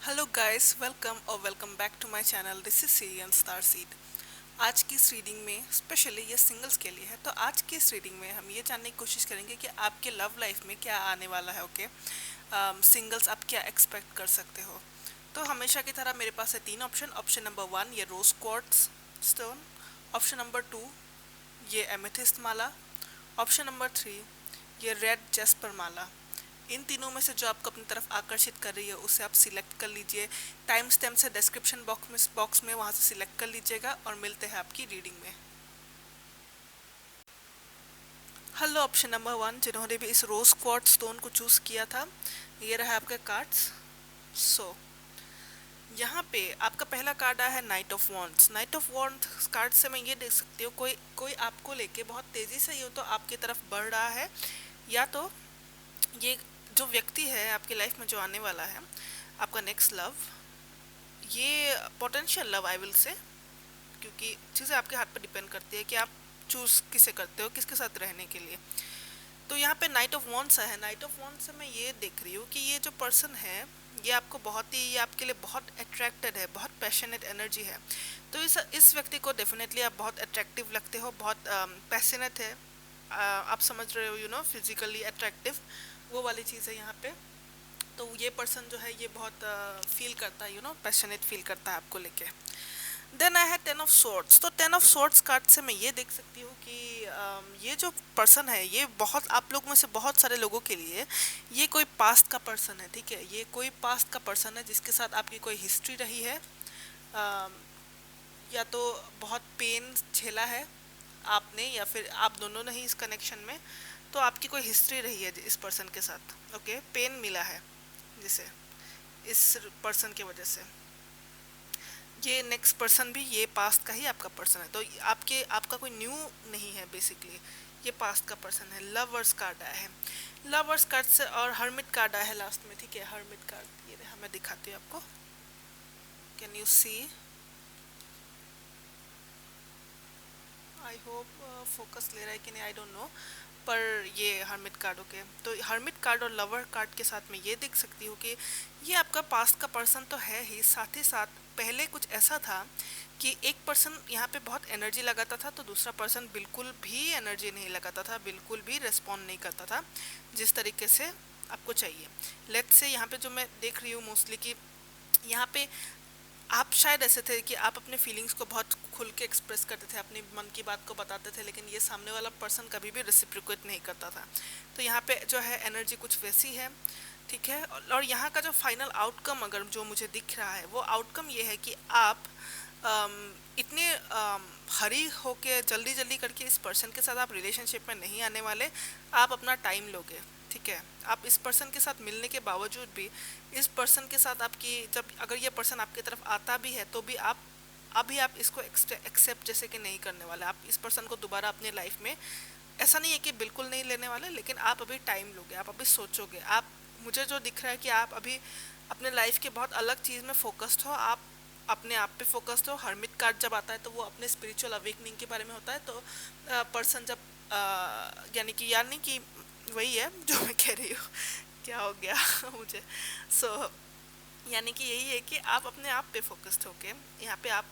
Hello guys, welcome back to my channel. This is Sirian star seed. आज की इस reading में specially ये सिंगल्स के लिए है। तो आज की इस रीडिंग में हम ये जानने की कोशिश करेंगे कि आपके लव लाइफ में क्या आने वाला है। ओके, सिंगल्स आप क्या एक्सपेक्ट कर सकते हो। तो हमेशा की तरह मेरे पास है तीन ऑप्शन। ऑप्शन नंबर वन ये rose quartz stone, option number two ये एमेथिस्ट माला, ऑप्शन नंबर थ्री ये रेड जेस्पर माला। इन तीनों में से जो आपको अपनी तरफ आकर्षित कर रही है उसे आप सिलेक्ट कर लीजिए। टाइम स्टैम्प से डिस्क्रिप्शन बॉक्स में वहां से सिलेक्ट कर लीजिएगा और मिलते हैं आपकी रीडिंग में। हेलो ऑप्शन नंबर वन, जिन्होंने भी इस रोज क्वार्ट्ज स्टोन को चूज किया था, ये रहा आपका कार्ड्स। सो यहाँ पे आपका पहला कार्ड आया है night of wands. Night of wands card से मैं ये देख सकती हूँ कोई कोई आपको लेके बहुत तेजी से ये तो आपकी तरफ बढ़ रहा है, या तो ये जो व्यक्ति है आपकी लाइफ में जो आने वाला है, आपका नेक्स्ट लव, ये potential love I will say, क्योंकि चीज़ें आपके हाथ पर डिपेंड करती है कि आप चूज किसे करते हो, किसके साथ रहने के लिए। तो यहाँ पे नाइट ऑफ वॉन्ड्स है। नाइट ऑफ वॉन्ड्स से मैं ये देख रही हूँ कि ये जो पर्सन है ये आपको बहुत ही, ये आपके लिए बहुत अट्रैक्टेड है, बहुत पैशनेट एनर्जी है। तो इस व्यक्ति को डेफिनेटली आप बहुत अट्रैक्टिव लगते हो, बहुत पैशनेट है। आप समझ रहे हो, फिजिकली अट्रैक्टिव, वो वाली चीज़ है यहाँ पे। तो ये पर्सन जो है ये बहुत फील करता है, पैशनेट फील करता है आपको लेके। देन आई है टेन ऑफ सोर्ड्स। तो टेन ऑफ सोर्ड्स कार्ड से मैं ये देख सकती हूँ कि ये जो पर्सन है ये बहुत, आप लोग में से बहुत सारे लोगों के लिए ये कोई पास्ट का पर्सन है। ठीक है, ये कोई पास्ट का पर्सन है जिसके साथ आपकी कोई हिस्ट्री रही है, अम, या तो बहुत पेन झेला है आपने, या फिर आप दोनों ने ही इस कनेक्शन में, तो आपकी कोई हिस्ट्री रही है इस पर्सन के साथ। ओके, पेन मिला है जिसे, इस पर्सन की वजह से। ये नेक्स्ट पर्सन भी ये पास्ट का ही आपका पर्सन है, तो आपका कोई न्यू नहीं है बेसिकली, ये पास्ट का पर्सन है। लवर्स कार्ड आया है, लवर्स कार्ड से, और हर्मिट कार्ड आया है लास्ट में। ठीक है, हर्मिट कार्ड ये रहा, मैं दिखाती हूँ आपको। Can you see? I hope focus ले रहा है कि नहीं, आई डोंट नो। पर ये हर्मिट कार्ड, ओके। तो हर्मिट कार्ड और लवर कार्ड के साथ में ये देख सकती हूँ कि ये आपका पास्ट का पर्सन तो है ही, साथ ही साथ पहले कुछ ऐसा था कि एक पर्सन यहाँ पे बहुत एनर्जी लगाता था तो दूसरा पर्सन बिल्कुल भी एनर्जी नहीं लगाता था, बिल्कुल भी रिस्पॉन्ड नहीं करता था जिस तरीके से आपको चाहिए। लेट्स से यहाँ पे जो मैं देख रही हूँ मोस्टली कि यहाँ पे आप शायद ऐसे थे कि आप अपने फीलिंग्स को बहुत खुल के एक्सप्रेस करते थे, अपने मन की बात को बताते थे, लेकिन ये सामने वाला पर्सन कभी भी रेसिप्रोकेट नहीं करता था। तो यहाँ पे जो है एनर्जी कुछ वैसी है। ठीक है, और यहाँ का जो फाइनल आउटकम अगर जो मुझे दिख रहा है वो आउटकम ये है कि आप इतने हरी होके जल्दी जल्दी करके इस पर्सन के साथ आप रिलेशनशिप में नहीं आने वाले। आप अपना टाइम लोगे। ठीक है, आप इस पर्सन के साथ मिलने के बावजूद भी इस पर्सन के साथ आपकी, जब अगर ये पर्सन आपकी तरफ आता भी है तो भी आप अभी आप इसको एक्सेप्ट जैसे कि नहीं करने वाले। आप इस पर्सन को दोबारा अपने लाइफ में, ऐसा नहीं है कि बिल्कुल नहीं लेने वाले, लेकिन आप अभी टाइम लोगे, आप अभी सोचोगे। आप, मुझे जो दिख रहा है कि आप अभी अपने लाइफ के बहुत अलग चीज़ में फोकस्ड हो, आप अपने आप पे फोकस्ड हो। हर्मिट कार्ड जब आता है तो वो अपने स्पिरिचुअल अवेकनिंग के बारे में होता है। तो पर्सन जब यानी कि वही है जो मैं कह रही हूँ। क्या हो गया मुझे। सो यानी कि यही है कि आप अपने आप पे फोकस्ड होके यहाँ पे आप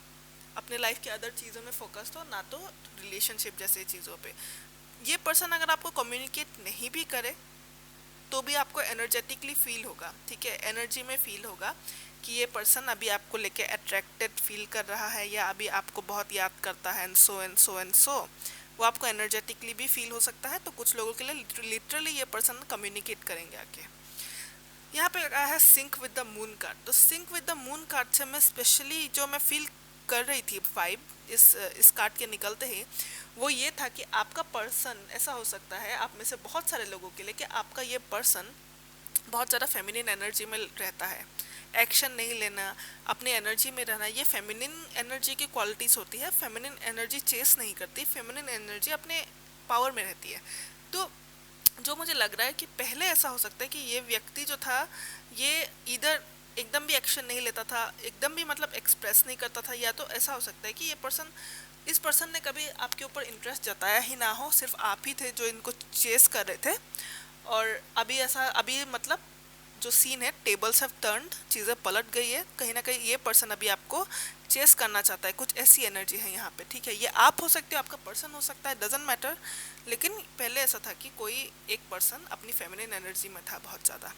अपने लाइफ के अदर चीज़ों में फोकस्ड हो, ना तो रिलेशनशिप जैसे चीज़ों पे। ये पर्सन अगर आपको कम्युनिकेट नहीं भी करे तो भी आपको एनर्जेटिकली फील होगा। ठीक है, एनर्जी में फील होगा कि ये पर्सन अभी आपको लेके अट्रैक्टेड फील कर रहा है, या अभी आपको बहुत याद करता है, and so and so and so. वो आपको एनर्जेटिकली भी फील हो सकता है। तो कुछ लोगों के लिए लिटरली ये पर्सन कम्युनिकेट करेंगे आके। यहाँ पे आया है sync with the moon card. तो sync with the moon card से मैं स्पेशली जो मैं फील कर रही थी वाइब इस कार्ड के निकलते ही, वो ये था कि आपका पर्सन, ऐसा हो सकता है आप में से बहुत सारे लोगों के लिए कि आपका ये पर्सन बहुत ज़्यादा फेमिनिन एनर्जी में रहता है। एक्शन नहीं लेना, अपनी एनर्जी में रहना, ये फेमिनिन एनर्जी की क्वालिटीज़ होती है। फेमिनिन एनर्जी चेस नहीं करती, फेमिनिन एनर्जी अपने पावर में रहती है। तो जो मुझे लग रहा है कि पहले ऐसा हो सकता है कि ये व्यक्ति जो था ये इधर एकदम भी एक्शन नहीं लेता था, एकदम भी मतलब एक्सप्रेस नहीं करता था, या तो ऐसा हो सकता है कि ये पर्सन, इस पर्सन ने कभी आपके ऊपर इंटरेस्ट जताया ही ना हो, सिर्फ आप ही थे जो इनको चेस कर रहे थे। और अभी ऐसा, अभी मतलब जो सीन है, टेबल्स हैव टर्न्ड, चीज़ें पलट गई है, कहीं ना कहीं ये पर्सन अभी आपको चेस करना चाहता है, कुछ ऐसी एनर्जी है यहाँ पे, ठीक है। ये आप हो सकते हो, आपका पर्सन हो सकता है, डजेंट मैटर। लेकिन पहले ऐसा था कि कोई एक पर्सन अपनी फेमिनिन एनर्जी में था बहुत ज़्यादा।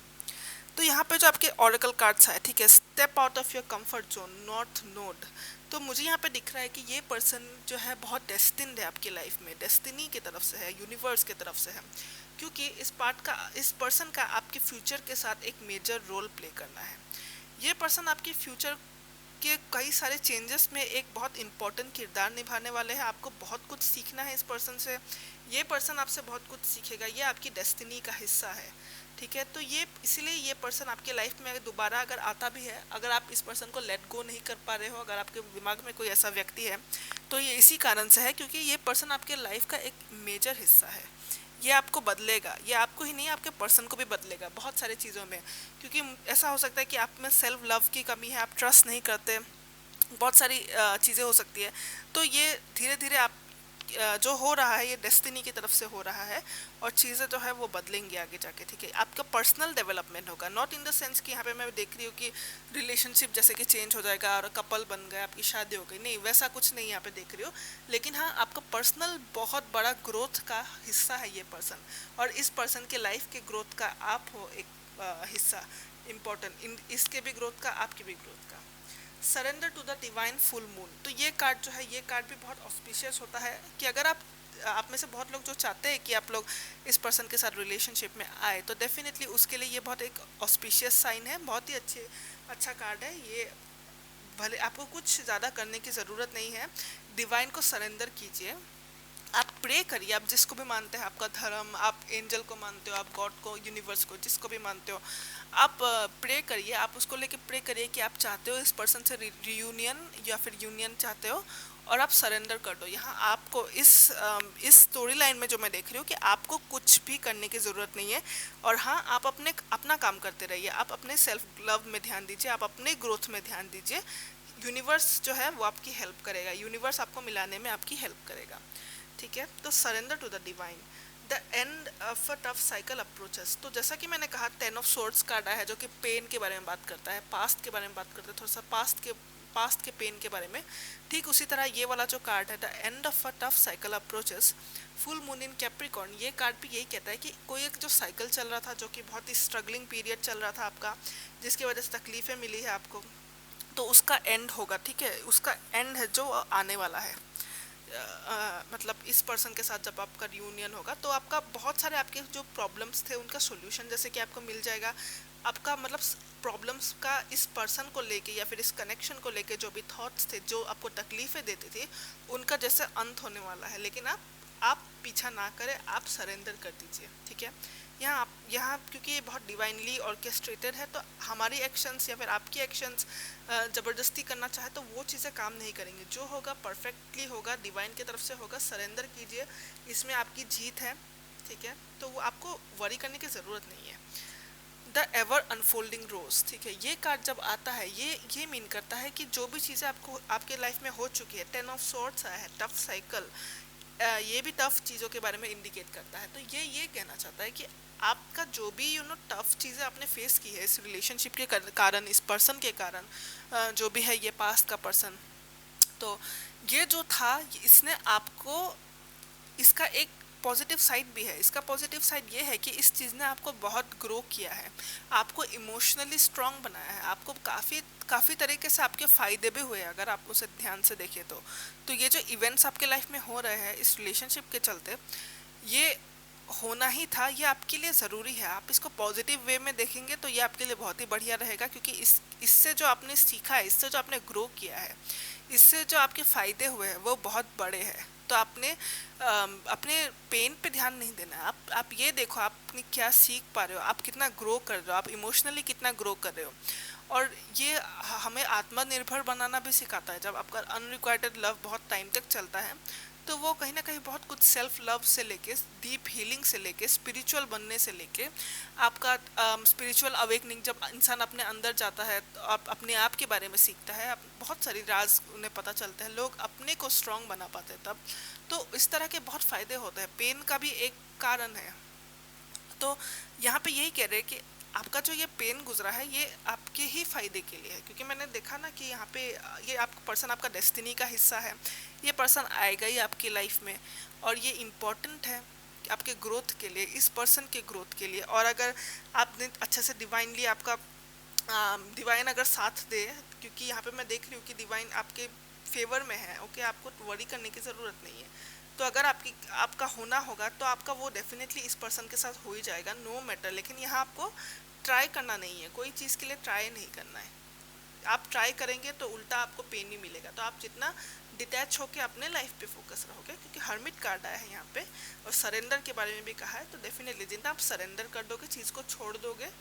तो यहाँ पे जो आपके ऑरेकल कार्ड्स है, ठीक है, step out of your comfort zone, north node. तो मुझे यहाँ पे दिख रहा है कि ये पर्सन जो है बहुत डेस्टिन्ड है आपकी लाइफ में, डेस्टिनी की तरफ से है, यूनिवर्स की तरफ से है, क्योंकि इस पर्सन का आपके फ्यूचर के साथ एक मेजर रोल प्ले करना है। ये पर्सन आपके फ्यूचर के कई सारे चेंजेस में एक बहुत इंपॉर्टेंट किरदार निभाने वाले हैं। आपको बहुत कुछ सीखना है इस पर्सन से, ये पर्सन आपसे बहुत कुछ सीखेगा, ये आपकी डेस्टिनी का हिस्सा है, ठीक है। तो ये इसीलिए ये पर्सन आपके लाइफ में दोबारा अगर आता भी है, अगर आप इस पर्सन को लेट गो नहीं कर पा रहे हो, अगर आपके दिमाग में कोई ऐसा व्यक्ति है, तो ये इसी कारण से है क्योंकि ये पर्सन आपके लाइफ का एक मेजर हिस्सा है। ये आपको बदलेगा, ये आपको ही नहीं आपके पर्सन को भी बदलेगा बहुत सारी चीज़ों में, क्योंकि ऐसा हो सकता है कि आप में सेल्फ लव की कमी है, आप ट्रस्ट नहीं करते, बहुत सारी चीज़ें हो सकती है। तो ये धीरे धीरे आप जो हो रहा है ये डेस्टिनी की तरफ से हो रहा है, और चीज़ें जो है वो बदलेंगी आगे जाके, ठीक है। आपका पर्सनल डेवलपमेंट होगा, नॉट इन द सेंस कि यहाँ पे मैं देख रही हूँ कि रिलेशनशिप जैसे कि चेंज हो जाएगा और कपल बन गए, आपकी शादी हो गई, नहीं वैसा कुछ नहीं यहाँ पे देख रही हो। लेकिन हाँ, आपका पर्सनल बहुत बड़ा ग्रोथ का हिस्सा है ये पर्सन, और इस पर्सन के लाइफ के ग्रोथ का आप हो एक हिस्सा इम्पोर्टेंट, इन इसके भी ग्रोथ का, आपकी भी ग्रोथ का। Surrender to the divine full moon, तो ये कार्ड जो है, ये कार्ड भी बहुत ऑस्पिशियस होता है कि अगर आप में से बहुत लोग जो चाहते हैं कि आप लोग इस पर्सन के साथ रिलेशनशिप में आए, तो डेफिनेटली उसके लिए ये बहुत एक ऑस्पिशियस साइन है, बहुत ही अच्छा कार्ड है ये। भले आपको कुछ ज़्यादा करने की ज़रूरत नहीं है, डिवाइन को सरेंडर कीजिए, आप प्रे करिए, आप जिसको भी मानते हैं, आपका धर्म, आप एंजल को मानते हो, आप गॉड को, यूनिवर्स को, जिसको भी मानते हो, आप प्रे करिए, आप उसको लेके प्रे करिए कि आप चाहते हो इस पर्सन से रियूनियन या फिर यूनियन चाहते हो, और आप सरेंडर कर दो। यहाँ आपको इस स्टोरी लाइन में जो मैं देख रही हूँ कि आपको कुछ भी करने की ज़रूरत नहीं है, और हाँ, आप अपना काम करते रहिए, आप अपने सेल्फ लव में ध्यान दीजिए, आप अपने ग्रोथ में ध्यान दीजिए। यूनिवर्स जो है वो आपकी हेल्प करेगा, यूनिवर्स आपको मिलाने में आपकी हेल्प करेगा, ठीक है। तो surrender to the divine, the end of a tough cycle approaches. तो जैसा कि मैंने कहा, 10 ऑफ सोर्ड्स कार्ड है जो कि पेन के बारे में बात करता है, पास्ट के बारे में बात करता है, थोड़ा सा पास्ट के पेन के बारे में। ठीक उसी तरह ये वाला जो कार्ड है, the end of a tough cycle approaches, full moon in Capricorn, ये कार्ड भी यही कहता है कि कोई एक जो साइकिल चल रहा था, जो कि बहुत ही स्ट्रगलिंग पीरियड चल रहा था आपका, जिसकी वजह से तकलीफें मिली है आपको, तो उसका एंड होगा, ठीक है। उसका एंड है जो आने वाला है। मतलब इस पर्सन के साथ जब आपका रियूनियन होगा, तो आपका बहुत सारे आपके जो प्रॉब्लम्स थे उनका सॉल्यूशन जैसे कि आपको मिल जाएगा। आपका मतलब प्रॉब्लम्स का इस पर्सन को लेके या फिर इस कनेक्शन को लेके जो भी थॉट्स थे, जो आपको तकलीफ़ें देते थे, उनका जैसे अंत होने वाला है। लेकिन आप पीछा ना करें, आप सरेंडर कर दीजिए, ठीक है। यहाँ क्योंकि ये बहुत डिवाइनली ऑर्केस्ट्रेटेड है, तो हमारी एक्शंस या फिर आपकी एक्शंस ज़बरदस्ती करना चाहे तो वो चीज़ें काम नहीं करेंगे। जो होगा परफेक्टली होगा, डिवाइन की तरफ से होगा। सरेंडर कीजिए, इसमें आपकी जीत है, ठीक है। तो वो आपको वरी करने की ज़रूरत नहीं है। द एवर अनफोल्डिंग रोज, ठीक है, ये कार्ड जब आता है, ये मीन करता है कि जो भी चीज़ें आपको आपके लाइफ में हो चुकी है, 10 ऑफ सॉर्ड्स आया है, टफ साइकिल, ये भी टफ चीज़ों के बारे में इंडिकेट करता है। तो ये कहना चाहता है कि आपका जो भी टफ चीज़ें आपने फेस की है इस रिलेशनशिप के कारण, इस पर्सन के कारण, जो भी है ये पास्ट का पर्सन, तो ये जो था, इसने आपको, इसका एक पॉजिटिव साइड भी है। इसका पॉजिटिव साइड ये है कि इस चीज़ ने आपको बहुत ग्रो किया है, आपको इमोशनली स्ट्रांग बनाया है, आपको काफ़ी तरीके से आपके फ़ायदे भी हुए अगर आप उसे ध्यान से देखें तो ये जो इवेंट्स आपके लाइफ में हो रहे हैं इस रिलेशनशिप के चलते, ये होना ही था, ये आपके लिए ज़रूरी है। आप इसको पॉजिटिव वे में देखेंगे तो ये आपके लिए बहुत ही बढ़िया रहेगा, क्योंकि इससे जो आपने सीखा है, इससे जो आपने ग्रो किया है, इससे जो आपके फ़ायदे हुए हैं वो बहुत बड़े हैं। तो आपने अपने पेन पे ध्यान नहीं देना है, आप ये देखो आप क्या सीख पा रहे हो, आप कितना ग्रो कर रहे हो, आप इमोशनली कितना ग्रो कर रहे हो। और ये हमें आत्मनिर्भर बनाना भी सिखाता है। जब आपका अनरिक्वाइटेड लव बहुत टाइम तक चलता है, तो वो कहीं ना कहीं बहुत कुछ सेल्फ लव से लेके, डीप हीलिंग से लेके, स्पिरिचुअल बनने से लेके, आपका स्पिरिचुअल अवेकनिंग, जब इंसान अपने अंदर जाता है तो आप अपने आप के बारे में सीखता है, बहुत सारी राज उन्हें पता चलते हैं, लोग अपने को स्ट्रांग बना पाते हैं तब। तो इस तरह के बहुत फ़ायदे होते हैं, पेन का भी एक कारण है। तो यहाँ पे यही कह रहे हैं कि आपका जो ये पेन गुजरा है ये आपके ही फायदे के लिए है, क्योंकि मैंने देखा ना कि यहाँ पे ये आपका पर्सन आपका डेस्टिनी का हिस्सा है। ये पर्सन आएगा ही आपकी लाइफ में, और ये इम्पोर्टेंट है आपके ग्रोथ के लिए, इस पर्सन के ग्रोथ के लिए। और अगर आपने अच्छे से डिवाइनली आपका डिवाइन अगर साथ दे, क्योंकि यहाँ पे मैं देख रही हूँ कि डिवाइन आपके फेवर में है, ओके, आपको वरी करने की ज़रूरत नहीं है। तो अगर आपका होना होगा तो आपका वो डेफिनेटली इस पर्सन के साथ हो ही जाएगा, नो मैटर। लेकिन यहाँ आपको ट्राई करना नहीं है, कोई चीज़ के लिए ट्राई नहीं करना है। आप ट्राई करेंगे तो उल्टा आपको पेन ही मिलेगा। तो आप जितना डिटैच होके अपने लाइफ पे फोकस रहोगे, क्योंकि हर्मिट कार्ड आया है यहाँ पे, और सरेंडर के बारे में भी कहा है, तो डेफिनेटली जितना आप सरेंडर कर दोगे, चीज़ को छोड़ दोगे,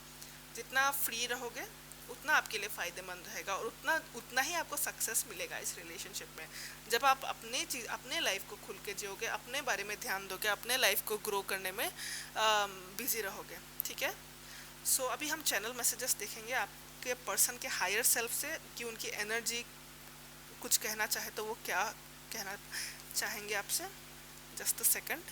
जितना आप फ्री रहोगे, उतना आपके लिए फ़ायदेमंद रहेगा, और उतना उतना ही आपको सक्सेस मिलेगा इस रिलेशनशिप में। जब आप अपने लाइफ को खुल के जियोगे, अपने बारे में ध्यान दोगे, अपने लाइफ को ग्रो करने में बिजी रहोगे, ठीक है। सो अभी हम चैनल मैसेजेस देखेंगे आपके पर्सन के हायर सेल्फ से, कि उनकी एनर्जी कुछ कहना चाहे तो वो क्या कहना चाहेंगे आपसे। Just a second.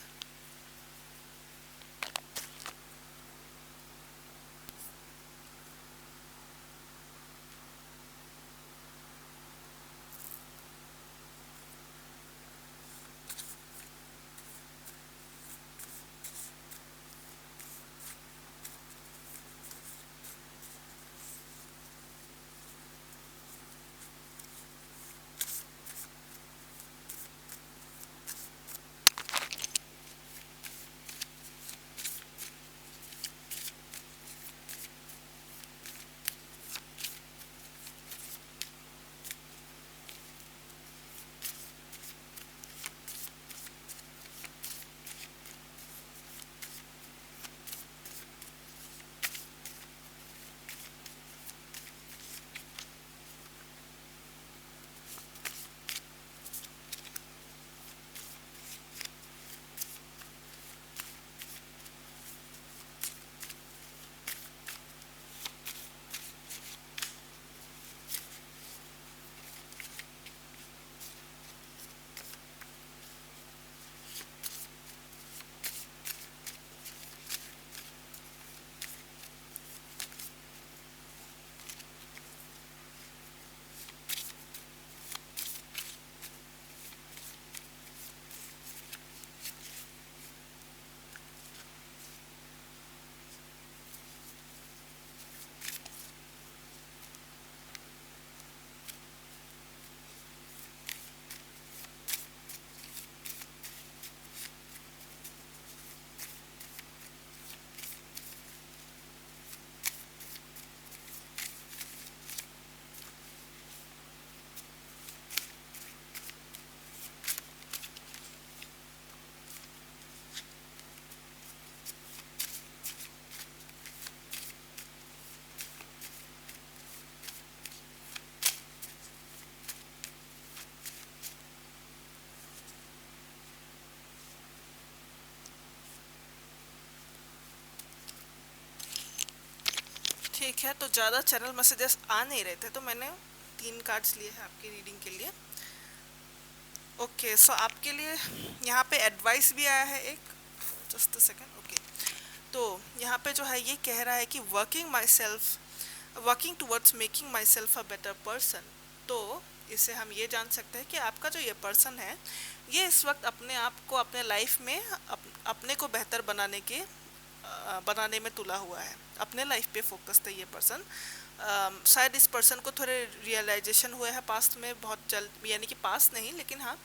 ठीक है, तो ज़्यादा चैनल मैसेजेस आ नहीं रहे थे, तो मैंने 3 कार्ड्स लिए हैं आपकी रीडिंग के लिए। ओके, सो आपके लिए यहाँ पे एडवाइस भी आया है एक। Just a second. ओके, तो यहाँ पे जो है ये कह रहा है कि working towards making my self a better person. तो इससे हम ये जान सकते हैं कि आपका जो ये पर्सन है, ये इस वक्त अपने आप को अपने लाइफ में अपने को बेहतर बनाने में तुला हुआ है, अपने लाइफ पे फोकस्ड है ये पर्सन। शायद इस पर्सन को थोड़े रियलाइजेशन हुए हैं पास्ट में, बहुत जल्द, यानी कि पास्ट नहीं लेकिन हाँ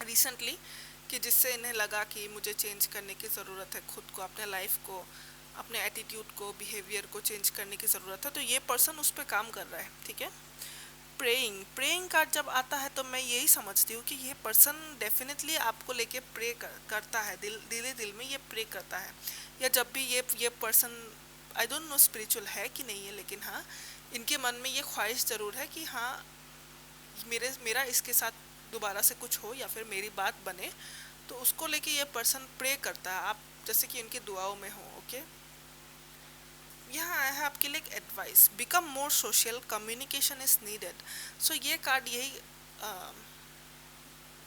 रिसेंटली, कि जिससे इन्हें लगा कि मुझे चेंज करने की ज़रूरत है, खुद को, अपने लाइफ को, अपने एटीट्यूड को, बिहेवियर को चेंज करने की ज़रूरत है। तो ये पर्सन उस पर काम कर रहा है, ठीक है। प्रेइंग कार्ड जब आता है तो मैं यही समझती हूँ कि ये पर्सन डेफिनेटली आपको लेके करता है, दिल में ये प्रे करता है। या जब भी ये person, I don't know spiritual है कि नहीं है, लेकिन हाँ इनके मन में ये ख्वाहिश ज़रूर है कि हाँ मेरा इसके साथ दोबारा से कुछ हो, या फिर मेरी बात बने, तो उसको लेके ये पर्सन प्रे करता है, आप जैसे कि उनकी दुआओं में हो, ओके। यहाँ आया है आपके लिए एक advice, become more social, communication is needed. So ये कार्ड यही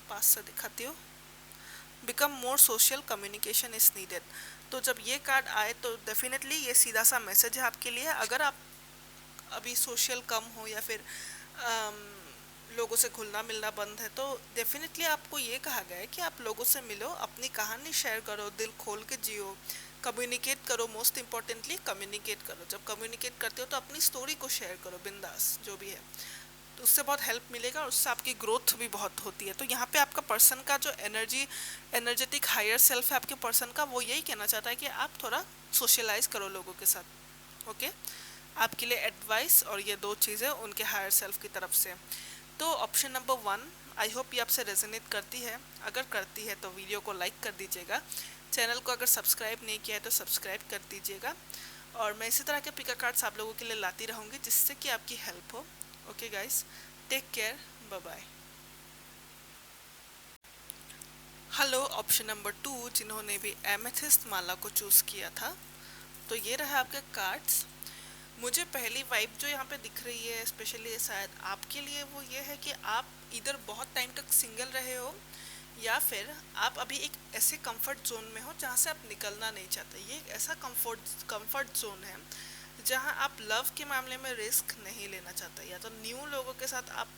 पास से दिखाती हूँ, become more social, communication is needed. तो जब ये कार्ड आए तो डेफिनेटली ये सीधा सा मैसेज है आपके लिए। अगर आप अभी सोशल कम हो या फिर अम, लोगों से घुलना मिलना बंद है, तो डेफिनेटली आपको ये कहा गया है कि आप लोगों से मिलो, अपनी कहानी शेयर करो, दिल खोल के जियो, कम्युनिकेट करो। मोस्ट इम्पोर्टेंटली कम्युनिकेट करो। जब कम्युनिकेट करते हो तो अपनी स्टोरी को शेयर करो बिंदास, जो भी है, तो उससे बहुत हेल्प मिलेगा और उससे आपकी ग्रोथ भी बहुत होती है। तो यहाँ पे आपका पर्सन का जो एनर्जेटिक हायर सेल्फ है आपके पर्सन का, वो यही कहना चाहता है कि आप थोड़ा सोशलाइज करो लोगों के साथ। ओके, आपके लिए एडवाइस और ये दो चीज़ें उनके हायर सेल्फ की तरफ से। तो ऑप्शन नंबर 1, आई होप ये आपसे रेजोनेट करती है। अगर करती है तो वीडियो को लाइक कर दीजिएगा। चैनल को अगर सब्सक्राइब नहीं किया है तो सब्सक्राइब कर दीजिएगा। और मैं इसी तरह के पिका कार्ड्स आप लोगों के लिए लाती रहूँगी जिससे कि आपकी हेल्प हो। Okay guys, take care, bye bye. Hello, option number 2 जिन्होंने भी एमेथिस्ट माला को चूज़ किया था, तो ये रहा आपके कार्ड्स। मुझे पहली वाइब जो यहाँ पे दिख रही है, स्पेशली शायद आपके लिए, वो ये है कि आप इधर बहुत टाइम तक सिंगल रहे हो या फिर आप अभी एक ऐसे कंफर्ट जोन में हो जहाँ से आप निकलना नहीं चाहते। ये एक ऐसा कंफर्ट जोन है जहाँ आप लव के मामले में रिस्क नहीं लेना चाहते, या तो न्यू लोगों के साथ आप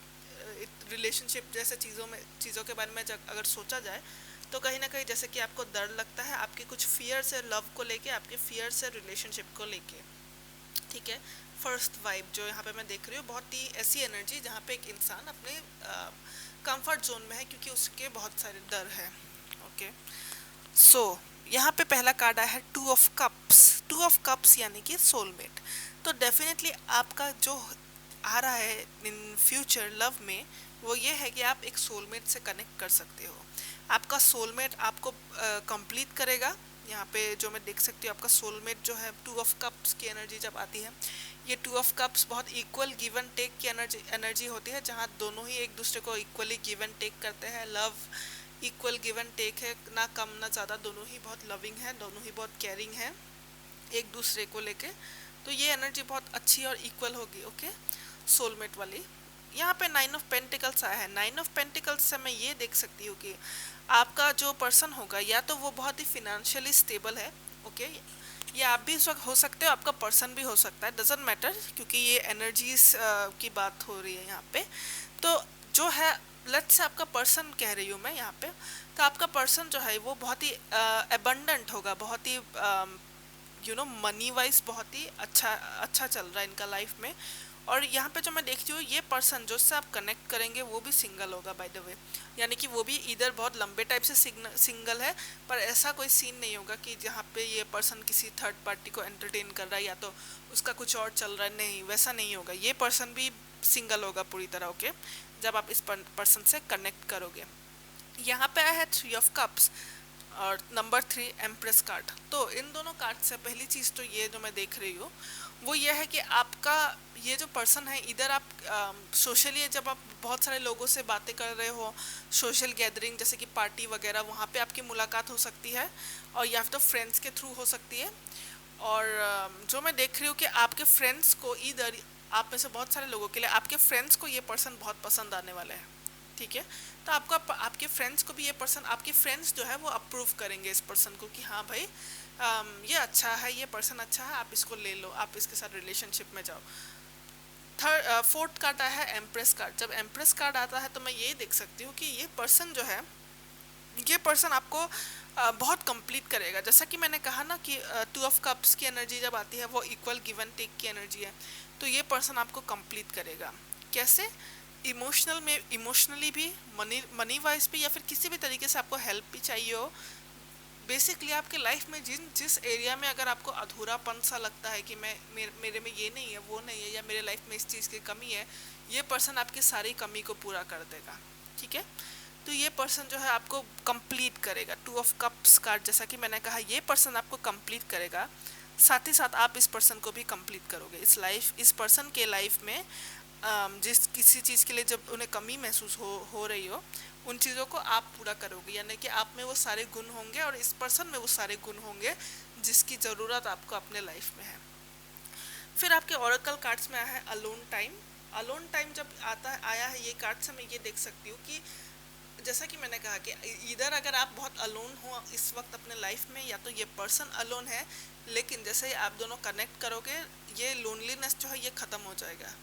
रिलेशनशिप जैसे चीज़ों के बारे में जब अगर सोचा जाए तो कहीं ना कहीं जैसे कि आपको डर लगता है, आपकी कुछ फियर से लव को लेके, आपके फियर से रिलेशनशिप को लेके। ठीक है, फर्स्ट वाइब जो यहाँ पे मैं देख रही हूँ, बहुत ही ऐसी एनर्जी जहाँ पे एक इंसान अपने कंफर्ट जोन में है क्योंकि उसके बहुत सारे डर है। ओके, सो यहाँ पे पहला कार्ड आया है 2 ऑफ कप्स। 2 ऑफ कप्स यानी कि सोलमेट। तो डेफिनेटली आपका जो आ रहा है इन फ्यूचर लव में, वो ये है कि आप एक सोलमेट से कनेक्ट कर सकते हो। आपका सोलमेट आपको कंप्लीट करेगा। यहाँ पे जो मैं देख सकती हूँ, आपका सोलमेट जो है 2 ऑफ कप्स की एनर्जी जब आती है, ये 2 ऑफ कप्स बहुत इक्वल गिव एंड टेक की एनर्जी होती है, जहाँ दोनों ही एक दूसरे को इक्वली गिव एंड टेक करते हैं। Love equal give and take है, ना कम ना ज़्यादा, दोनों ही बहुत लविंग है, दोनों ही बहुत केयरिंग है एक दूसरे को लेके। तो ये एनर्जी बहुत अच्छी और इक्वल होगी। ओके, सोलमेट वाली। यहाँ पे 9 ऑफ पेंटिकल्स आया है। 9 ऑफ पेंटिकल्स से मैं ये देख सकती हूँ कि आपका जो पर्सन होगा या तो वो बहुत ही फिनेंशियली स्टेबल है। ओके, या आप भी हो सकते हो, आपका पर्सन भी हो सकता है, डजेंट मैटर, क्योंकि ये एनर्जीज की बात हो रही है यहाँ पे। तो जो है, लेट्स से आपका पर्सन कह रही हूँ मैं यहाँ पे, तो आपका पर्सन जो है वो बहुत ही एबंडेंट होगा, बहुत ही मनी वाइज बहुत ही अच्छा चल रहा है इनका लाइफ में। और यहाँ पे जो मैं देखती हूँ, ये पर्सन जो से आप कनेक्ट करेंगे वो भी सिंगल होगा बाय द वे, यानी कि वो भी इधर बहुत लंबे टाइप से सिंगल है, पर ऐसा कोई सीन नहीं होगा कि जहाँ पे ये पर्सन किसी थर्ड पार्टी को एंटरटेन कर रहा है या तो उसका कुछ और चल रहा है, नहीं, वैसा नहीं होगा। ये पर्सन भी सिंगल होगा पूरी तरह। ओके, जब आप इस पर्सन से कनेक्ट करोगे। यहाँ पे आया है 3 ऑफ कप्स और नंबर 3 एम्प्रेस कार्ड। तो इन दोनों कार्ड से पहली चीज़ तो ये जो मैं देख रही हूँ वो ये है कि आपका ये जो पर्सन है, इधर आप सोशली जब आप बहुत सारे लोगों से बातें कर रहे हो, सोशल गैदरिंग जैसे कि पार्टी वगैरह, वहाँ पे आपकी मुलाकात हो सकती है, और या फिर तो फ्रेंड्स के थ्रू हो सकती है। और जो मैं देख रही हूँ कि आपके फ्रेंड्स को, इधर आप में से बहुत सारे लोगों के लिए आपके फ्रेंड्स को ये पर्सन बहुत पसंद आने वाला है। ठीक है, तो आपके फ्रेंड्स को भी ये पर्सन, आपके फ्रेंड्स जो है वो अप्रूव करेंगे इस पर्सन को कि हाँ भाई, ये अच्छा है, ये पर्सन अच्छा है, आप इसको ले लो, आप इसके साथ रिलेशनशिप में जाओ। फोर्थ कार्ड आया है एम्प्रेस कार्ड। जब एम्प्रेस कार्ड आता है तो मैं ये देख सकती हूँ कि ये पर्सन जो है, ये पर्सन आपको बहुत कंप्लीट करेगा। जैसा कि मैंने कहा ना कि 2 ऑफ कप्स की एनर्जी जब आती है वो इक्वल गिव एंड टेक की एनर्जी है, तो ये पर्सन आपको कंप्लीट करेगा। कैसे? इमोशनली भी, मनी वाइज भी, या फिर किसी भी तरीके से आपको हेल्प भी चाहिए हो। बेसिकली आपके लाइफ में जिस एरिया में अगर आपको अधूरापन सा लगता है कि मेरे में ये नहीं है, वो नहीं है, या मेरे लाइफ में इस चीज़ की कमी है, ये पर्सन आपकी सारी कमी को पूरा कर देगा। ठीक है, तो ये पर्सन जो है आपको कंप्लीट करेगा। 2 ऑफ कप्स कार्ड, जैसा कि मैंने कहा, ये पर्सन आपको कंप्लीट करेगा, साथ ही साथ आप इस पर्सन को भी कंप्लीट करोगे। इस पर्सन के लाइफ में जिस किसी चीज़ के लिए जब उन्हें कमी महसूस हो रही हो, उन चीज़ों को आप पूरा करोगे, यानी कि आप में वो सारे गुण होंगे और इस पर्सन में वो सारे गुण होंगे जिसकी ज़रूरत आपको अपने लाइफ में है। फिर आपके ओरेकल कार्ड्स में आया है अलोन टाइम। अलोन टाइम जब आया है ये कार्ड से मैं ये देख सकती हूँ कि जैसा कि मैंने कहा कि इधर अगर आप बहुत अलोन हो इस वक्त अपने लाइफ में, या तो ये पर्सन अलोन है, लेकिन जैसे ही आप दोनों कनेक्ट करोगे ये लोनलीनेस जो है ये ख़त्म हो जाएगा,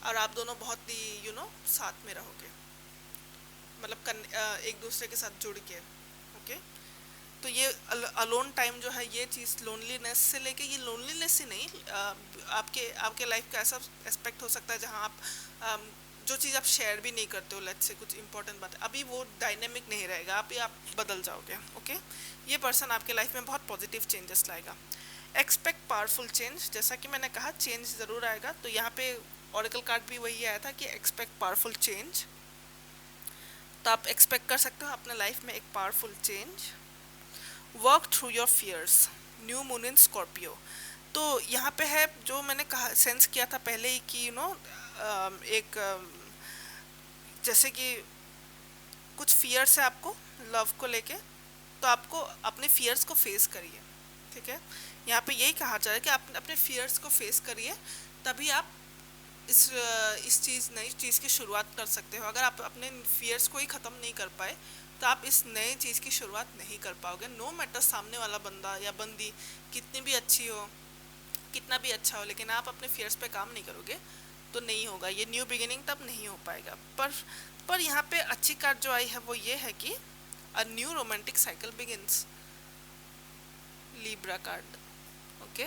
और आप दोनों बहुत ही साथ में रहोगे, मतलब एक दूसरे के साथ जुड़ के। ओके, तो ये अलोन टाइम जो है ये चीज़ लोनलीनेस से लेके, ये लोनलीनेस ही नहीं, आपके आपके लाइफ का ऐसा एस्पेक्ट हो सकता है जहाँ आप जो चीज़ आप शेयर भी नहीं करते हो, लेट्स से कुछ इंपॉर्टेंट बात है, अभी वो डायनेमिक नहीं रहेगा, अभी आप बदल जाओगे। ओके, ये पर्सन आपके लाइफ में बहुत पॉजिटिव चेंजेस लाएगा। एक्सपेक्ट पावरफुल चेंज, जैसा कि मैंने कहा चेंज ज़रूर आएगा, तो यहाँ पे ऑरेकल कार्ड भी वही आया था कि एक्सपेक्ट पावरफुल चेंज, तो आप एक्सपेक्ट कर सकते हो अपने लाइफ में एक powerful change. Work through your fears, new moon in Scorpio, तो यहाँ पे है जो मैंने कहा सेंस किया था पहले ही कि एक जैसे कि कुछ फियर्स है आपको लव को लेके, तो आपको अपने फियर्स को फेस करिए। ठीक है, यहाँ पे यही कहा जा रहा है कि आप अपने फियर्स को फेस करिए, तभी आप इस चीज़ नई चीज़ की शुरुआत कर सकते हो। अगर आप अपने फियर्स को ही ख़त्म नहीं कर पाए तो आप इस नए चीज़ की शुरुआत नहीं कर पाओगे, नो मैटर सामने वाला बंदा या बंदी कितनी भी अच्छी हो, कितना भी अच्छा हो, लेकिन आप अपने फियर्स पे काम नहीं करोगे तो नहीं होगा, ये न्यू बिगिनिंग तब नहीं हो पाएगा। पर यहाँ पे अच्छी कार्ड जो आई है वो ये है कि a new romantic cycle begins, Libra card. Okay,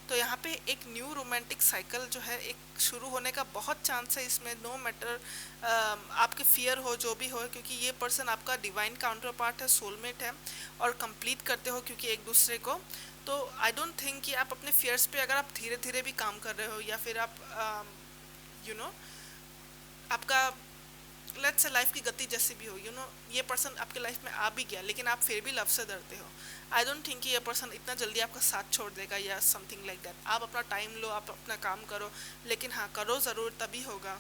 तो यहाँ पे एक न्यू रोमांटिक साइकिल जो है एक शुरू होने का बहुत चांस है इसमें, नो मैटर आपके फियर हो जो भी हो, क्योंकि ये पर्सन आपका डिवाइन काउंटर पार्ट है, सोलमेट है, और कंप्लीट करते हो क्योंकि एक दूसरे को। तो आई डोंट थिंक कि आप अपने फियर्स पे अगर आप धीरे धीरे भी काम कर रहे हो, या फिर आप यू नो आपका लेट्स से लाइफ की गति जैसी भी हो, ये पर्सन आपके लाइफ में आ भी गया लेकिन आप फिर भी लव से डरते हो, आई डोंट थिंक कि ये पर्सन इतना जल्दी आपका साथ छोड़ देगा या समथिंग लाइक दैट। आप अपना टाइम लो, आप अपना काम करो, लेकिन हाँ करो ज़रूर तभी होगा,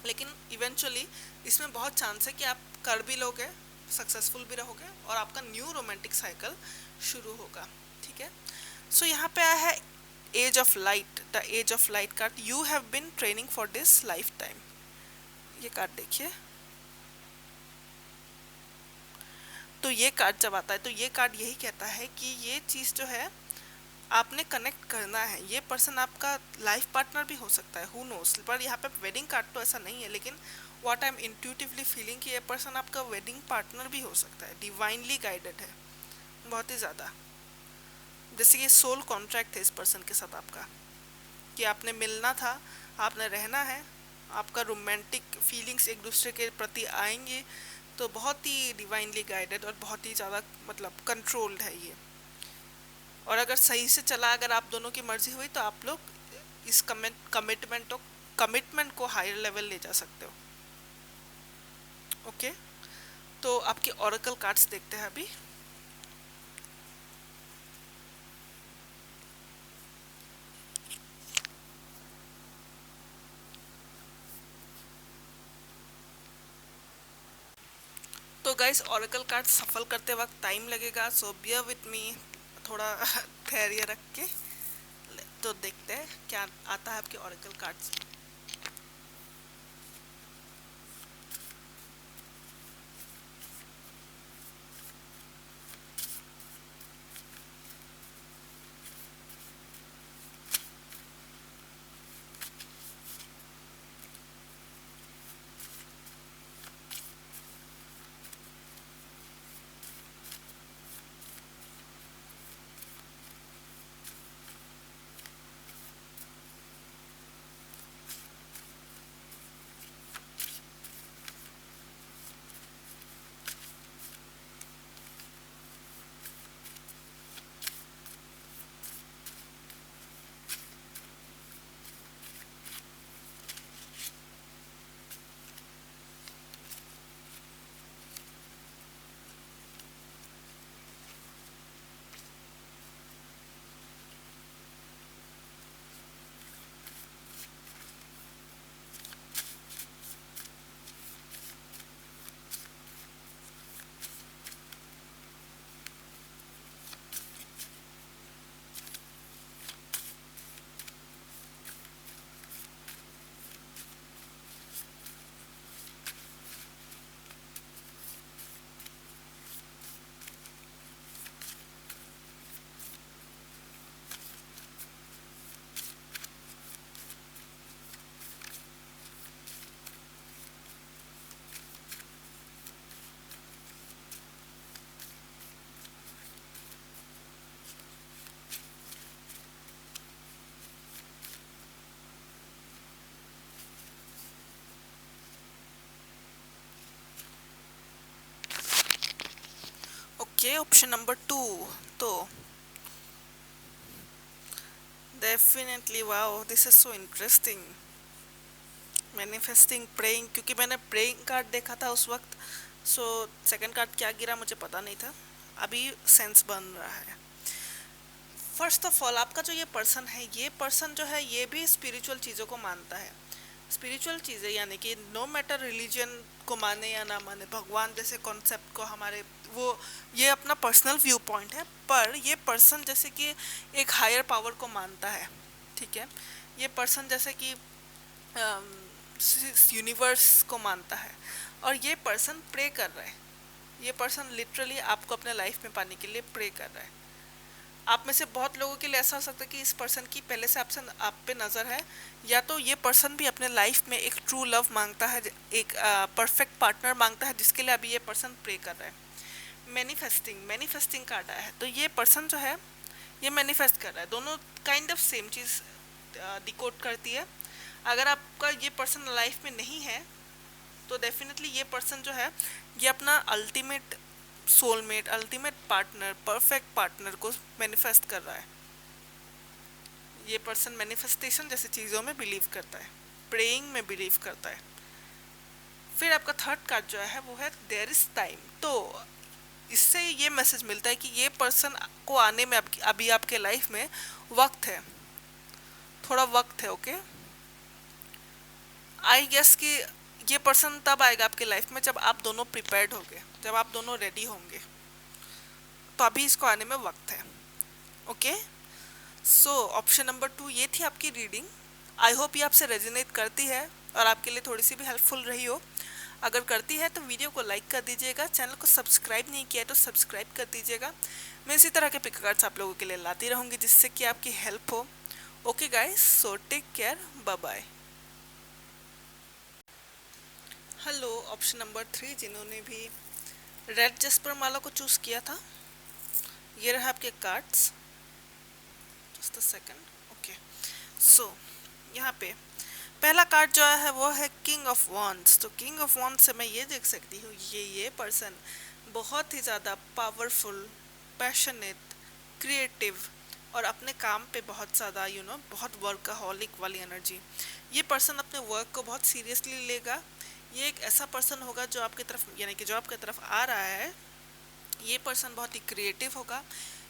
लेकिन इवेंचुअली इसमें बहुत चांस है कि आप कर भी लोगे, सक्सेसफुल भी रहोगे, और आपका न्यू रोमांटिक साइकिल शुरू होगा। ठीक है, सो यहाँ पे आया है age of light, the age of light card, you have been training for this lifetime. ये कार्ड देखिए, तो ये कार्ड जब आता है तो ये कार्ड यही कहता है कि ये चीज़ जो है आपने कनेक्ट करना है, ये पर्सन आपका लाइफ पार्टनर भी हो सकता है, हु नोस, पर यहाँ पे वेडिंग कार्ड तो ऐसा नहीं है, लेकिन what I am intuitively feeling कि ये पर्सन आपका वेडिंग पार्टनर भी हो सकता है, डिवाइनली गाइडेड है बहुत ही ज़्यादा, जैसे ये सोल कॉन्ट्रैक्ट है इस पर्सन के साथ आपका, कि आपने मिलना था, आपने रहना है, आपका रोमांटिक फीलिंग्स एक दूसरे के प्रति आएंगे, तो बहुत ही डिवाइनली गाइडेड और बहुत ही ज़्यादा मतलब कंट्रोल्ड है ये। और अगर सही से चला, अगर आप दोनों की मर्जी हुई, तो आप लोग इस कमिटमेंट को हायर लेवल ले जा सकते हो। ओके, तो आपके ओरेकल कार्ड्स देखते हैं अभी। तो गाइस ओरेकल कार्ड सफल करते वक्त टाइम लगेगा, सो बियर विथ मी, थोड़ा धैर्य रख के। तो देखते हैं क्या आता है आपके ओरेकल कार्ड्स। Option number 2। तो definitely wow, this is so interesting. Manifesting, praying, क्योंकि मैंने प्रेइंग कार्ड देखा था उस वक्त। सो सेकंड कार्ड क्या गिरा मुझे पता नहीं था, अभी सेंस बन रहा है। फर्स्ट ऑफ ऑल, आपका जो ये पर्सन है, ये पर्सन जो है ये भी स्पिरिचुअल चीज़ों को मानता है। स्पिरिचुअल चीज़ें यानी कि नो मैटर रिलीजन को माने या ना माने, भगवान जैसे कॉन्सेप्ट को हमारे, वो ये अपना पर्सनल व्यू पॉइंट है, पर ये पर्सन जैसे कि एक हायर पावर को मानता है। ठीक है, ये पर्सन जैसे कि यूनिवर्स को मानता है, और ये पर्सन प्रे कर रहा है। ये पर्सन लिटरली आपको अपने लाइफ में पाने के लिए प्रे कर रहा है। आप में से बहुत लोगों के लिए ऐसा हो सकता है कि इस पर्सन की पहले से आपसे आप पे नज़र है, या तो ये पर्सन भी अपने लाइफ में एक ट्रू लव मांगता है, एक परफेक्ट पार्टनर मांगता है, जिसके लिए अभी ये पर्सन प्रे कर रहा है। मैनिफेस्टिंग, मैनिफेस्टिंग कार्ड आया है, तो ये पर्सन जो है ये मैनिफेस्ट कर रहा है। दोनों kind of same cheese decode करती है। अगर आपका ये पर्सन लाइफ में नहीं है तो डेफिनेटली ये पर्सन जो है ये अपना ultimate soulmate, ultimate partner, perfect partner को मैनिफेस्ट कर रहा है। ये पर्सन मैनिफेस्टेशन जैसी चीज़ों में बिलीव करता है, प्रेइंग में बिलीव करता है। फिर आपका थर्ड कार्ड जो है वो है देयर इज टाइम। तो इससे ये मैसेज मिलता है कि ये पर्सन को आने में अभी आपके लाइफ में वक्त है, थोड़ा वक्त है। ओके, आई गेस कि ये पर्सन तब आएगा आपके लाइफ में जब आप दोनों प्रिपेयर्ड होंगे, जब आप दोनों रेडी होंगे। तो अभी इसको आने में वक्त है। ओके, सो ऑप्शन नंबर 2 ये थी आपकी रीडिंग। आई होप ये आपसे रेजोनेट करती है और आपके लिए थोड़ी सी भी हेल्पफुल रही हो। अगर करती है तो वीडियो को लाइक कर दीजिएगा, चैनल को सब्सक्राइब नहीं किया है तो सब्सक्राइब कर दीजिएगा। मैं इसी तरह के पिक कार्ड्स आप लोगों के लिए लाती रहूँगी जिससे कि आपकी हेल्प हो। Okay guys, so take care, bye bye. Hello option number 3 जिन्होंने भी रेड जस्पर माला को चूज़ किया था, ये रहा आपके cards. Just a second. Okay, so यहाँ पे पहला कार्ड जो है वो है किंग ऑफ वॉन्ड्स। तो किंग ऑफ वॉन्ड्स से मैं ये देख सकती हूँ ये पर्सन बहुत ही ज़्यादा पावरफुल, पैशनेट, क्रिएटिव और अपने काम पे बहुत ज़्यादा बहुत वर्कaholic वाली एनर्जी। ये पर्सन अपने वर्क को बहुत सीरियसली लेगा। ये एक ऐसा पर्सन होगा जो आपकी तरफ यानी कि जो आपकी तरफ आ रहा है, ये पर्सन बहुत ही क्रिएटिव होगा,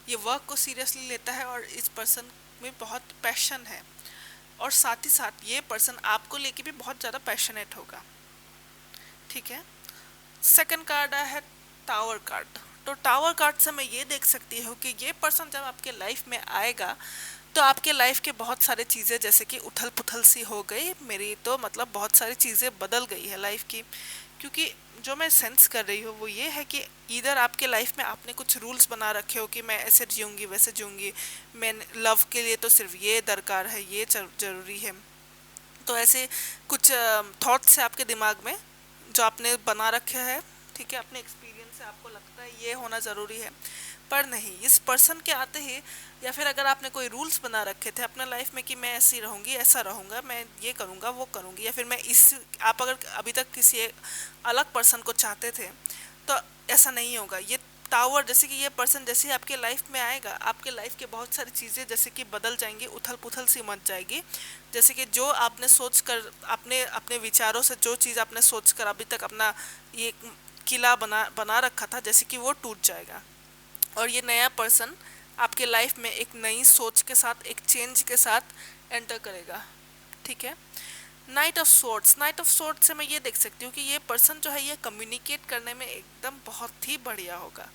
ये वर्क को सीरियसली लेता है और इस पर्सन में बहुत पैशन है, और साथ ही साथ ये पर्सन आपको लेके भी बहुत ज़्यादा पैशनेट होगा। ठीक है, सेकंड कार्ड आया है टावर कार्ड। तो टावर कार्ड से मैं ये देख सकती हूँ कि ये पर्सन जब आपके लाइफ में आएगा तो आपके लाइफ के बहुत सारे चीज़ें जैसे कि उथल पुथल सी हो गई, मेरी तो मतलब बहुत सारी चीज़ें बदल गई है लाइफ की। क्योंकि जो मैं सेंस कर रही हूँ वो ये है कि इधर आपके लाइफ में आपने कुछ रूल्स बना रखे हो कि मैं ऐसे जीऊँगी वैसे जीऊँगी, मैं लव के लिए तो सिर्फ ये दरकार है, ये ज़रूरी है। तो ऐसे कुछ थॉट्स है आपके दिमाग में जो आपने बना रखे हैं। ठीक है, अपने एक्सपीरियंस से आपको लगता है ये होना ज़रूरी है, पर नहीं, इस पर्सन के आते ही, या फिर अगर आपने कोई रूल्स बना रखे थे अपने लाइफ में कि मैं ऐसी रहूँगी, ऐसा रहूँगा, मैं ये करूँगा वो करूँगी, या फिर मैं आप अगर अभी तक किसी एक अलग पर्सन को चाहते थे तो ऐसा नहीं होगा। ये टावर जैसे कि ये पर्सन जैसे ही आपके लाइफ में आएगा, आपके लाइफ के बहुत सारी चीज़ें जैसे कि बदल जाएंगी, उथल पुथल सी मच जाएगी। जैसे कि जो आपने सोच कर अपने अपने विचारों से जो चीज़ आपने सोच कर अभी तक अपना ये किला बना रखा था, जैसे कि वो टूट जाएगा, और ये नया पर्सन आपके लाइफ में एक नई सोच के साथ, एक चेंज के साथ एंटर करेगा। ठीक है, night of swords. Night of swords से मैं ये देख सकती हूँ कि ये पर्सन जो है ये कम्युनिकेट करने में एकदम बहुत ही बढ़िया होगा।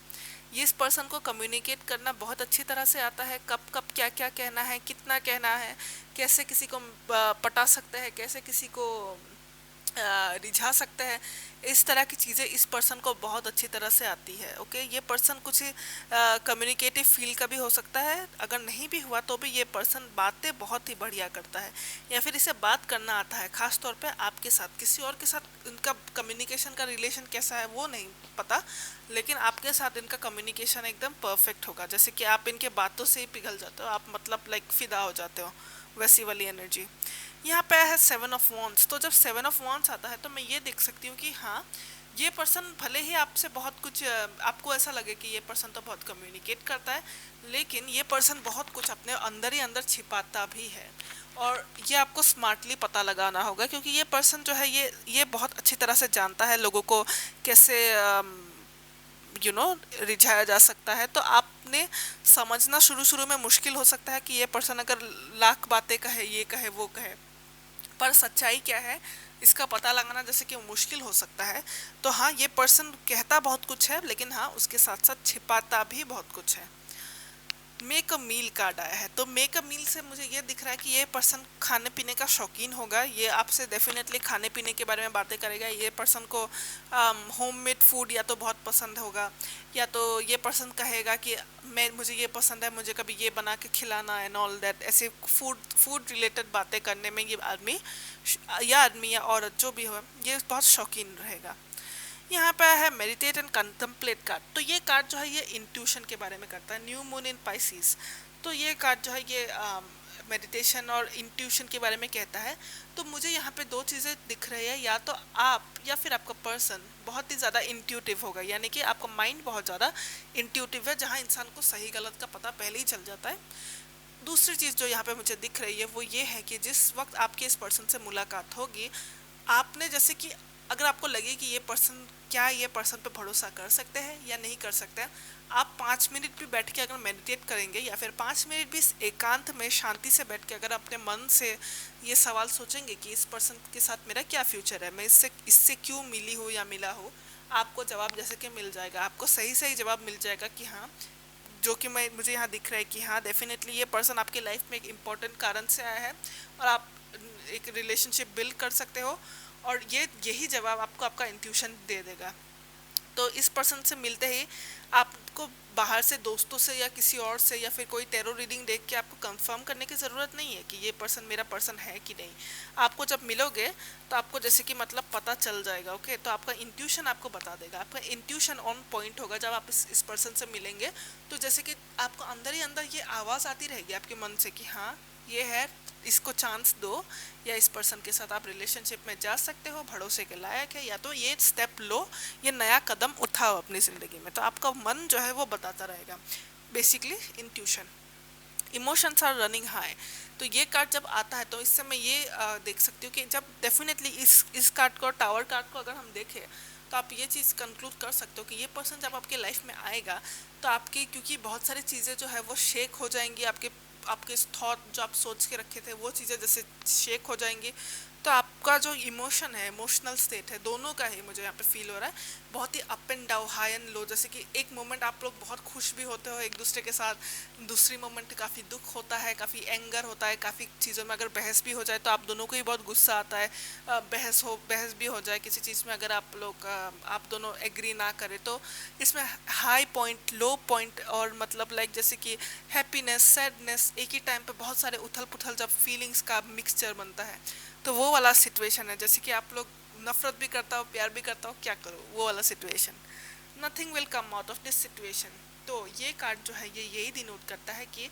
ये इस पर्सन को कम्युनिकेट करना बहुत अच्छी तरह से आता है, कब कब क्या क्या कहना है, कितना कहना है, कैसे किसी को पटा सकते हैं, कैसे किसी को रिझा सकते हैं, इस तरह की चीज़ें इस पर्सन को बहुत अच्छी तरह से आती है। ओके, ये पर्सन कुछ कम्युनिकेटिव फील का भी हो सकता है, अगर नहीं भी हुआ तो भी ये पर्सन बातें बहुत ही बढ़िया करता है, या फिर इसे बात करना आता है, ख़ास तौर पे आपके साथ। किसी और के साथ इनका कम्युनिकेशन का रिलेशन कैसा है वो नहीं पता, लेकिन आपके साथ इनका कम्युनिकेशन एकदम परफेक्ट होगा, जैसे कि आप इनके बातों से ही पिघल जाते हो, आप मतलब लाइक फिदा हो जाते हो, वैसी वाली एनर्जी। यहाँ पे है 7 ऑफ वॉन्ड्स। तो जब 7 ऑफ वॉन्ड्स आता है तो मैं ये देख सकती हूँ कि हाँ, ये पर्सन भले ही आपसे बहुत कुछ आपको ऐसा लगे कि ये पर्सन तो बहुत कम्युनिकेट करता है, लेकिन ये पर्सन बहुत कुछ अपने अंदर ही अंदर छिपाता भी है। और ये आपको स्मार्टली पता लगाना होगा, क्योंकि ये पर्सन जो है ये बहुत अच्छी तरह से जानता है लोगों को कैसे रिझाया जा सकता है। तो आपने समझना शुरू शुरू में मुश्किल हो सकता है कि ये पर्सन अगर लाख बातें कहे, ये कहे वो कहे, पर सच्चाई क्या है इसका पता लगाना जैसे कि मुश्किल हो सकता है। तो हाँ, ये पर्सन कहता बहुत कुछ है, लेकिन हाँ उसके साथ साथ छिपाता भी बहुत कुछ है। मेक अ मील कार्ड आया है, तो मेक अ मील से मुझे ये दिख रहा है कि ये पर्सन खाने पीने का शौकीन होगा। ये आपसे डेफिनेटली खाने पीने के बारे में बातें करेगा। ये पर्सन को होममेड फूड या तो बहुत पसंद होगा, या तो ये पर्सन कहेगा कि मैं मुझे ये पसंद है, मुझे कभी ये बना के खिलाना एंड ऑल दैट। ऐसे फूड फूड रिलेटेड बातें करने में ये आदमी या औरत जो भी हो, ये बहुत शौकीन रहेगा। यहाँ पे है मेडिटेट एंड कंtemplate कार्ड। तो ये कार्ड जो है ये इंट्यूशन के बारे में करता है, न्यू मून इन पाइसिस। तो ये कार्ड जो है ये मेडिटेशन और इंट्यूशन के बारे में कहता है। तो मुझे यहाँ पे दो चीज़ें दिख रही है, या तो आप या फिर आपका पर्सन बहुत ही ज़्यादा इंट्यूटिव होगा, यानी कि आपका माइंड बहुत ज़्यादा इंट्यूटिव है, जहाँ इंसान को सही गलत का पता पहले ही चल जाता है। दूसरी चीज़ जो यहाँ पे मुझे दिख रही है वो ये है कि जिस वक्त आपकी इस पर्सन से मुलाकात होगी, आपने जैसे कि अगर आपको लगे कि ये पर्सन, क्या ये पर्सन पे भरोसा कर सकते हैं या नहीं कर सकते हैं, आप 5 मिनट भी बैठ के अगर मेडिटेट करेंगे, या फिर 5 मिनट भी इस एकांत में शांति से बैठ के अगर अपने मन से ये सवाल सोचेंगे कि इस पर्सन के साथ मेरा क्या फ्यूचर है, मैं इससे इससे क्यों मिली हूँ या मिला हूँ, आपको जवाब जैसे कि मिल जाएगा। आपको सही सही जवाब मिल जाएगा कि हाँ, जो कि मैं मुझे यहाँ दिख रहा है कि हाँ डेफिनेटली ये पर्सन आपकी लाइफ में एक इम्पोर्टेंट कारण से आया है, और आप एक रिलेशनशिप बिल्ड कर सकते हो। और यही जवाब आपको आपका इंट्यूशन दे देगा। तो इस पर्सन से मिलते ही आपको बाहर से दोस्तों से या किसी और से या फिर कोई टैरो रीडिंग देख के आपको कंफर्म करने की ज़रूरत नहीं है कि ये पर्सन मेरा पर्सन है कि नहीं। आपको जब मिलोगे तो आपको जैसे कि मतलब पता चल जाएगा। ओके, तो आपका इंट्यूशन आपको बता देगा, आपका इंट्यूशन ऑन पॉइंट होगा जब आप इस पर्सन से मिलेंगे। तो जैसे कि आपको अंदर ही अंदर ये आवाज़ आती रहेगी आपके मन से कि हाँ ये है, इसको चांस दो, या इस पर्सन के साथ आप रिलेशनशिप में जा सकते हो, भरोसे के लायक है, या तो ये स्टेप लो, ये नया कदम उठाओ अपनी ज़िंदगी में। तो आपका मन जो है वो बताता रहेगा। Basically intuition. Emotions are running high. तो ये कार्ड जब आता है तो इससे मैं ये देख सकती हूँ कि जब डेफिनेटली इस कार्ड को, टावर कार्ड को अगर हम देखें, तो आप ये चीज़ कंक्लूड कर सकते हो कि ये पर्सन जब आपके लाइफ में आएगा तो आपकी, क्योंकि बहुत सारी चीज़ें जो है वो शेक हो जाएंगी, आपके आपके थॉट जो आप सोच के रखे थे वो चीज़ें जैसे शेक हो जाएंगी। तो आपका जो इमोशन है, इमोशनल स्टेट है, दोनों का ही मुझे यहाँ पे फील हो रहा है, बहुत ही up and down, high and low. जैसे कि एक मोमेंट आप लोग बहुत खुश भी होते हो एक दूसरे के साथ, दूसरी मोमेंट काफ़ी दुख होता है, काफ़ी एंगर होता है, काफ़ी चीज़ों में अगर बहस भी हो जाए तो आप दोनों को ही बहुत गुस्सा आता है। बहस भी हो जाए किसी चीज़ में, अगर आप लोग आप दोनों एग्री ना करें, तो इसमें हाई पॉइंट, लो पॉइंट, और मतलब लाइक जैसे कि हैप्पीनेस, सैडनेस, एक ही टाइम पे बहुत सारे उथल पुथल जब फीलिंग्स का मिक्सचर बनता है, तो वो वाला सिचुएशन है। जैसे कि आप लोग नफरत भी करता हो, प्यार भी करता हो, क्या करो, वो वाला situation. Nothing will come out of this situation. तो ये कार्ड जो है ये यही डिनोट करता है कि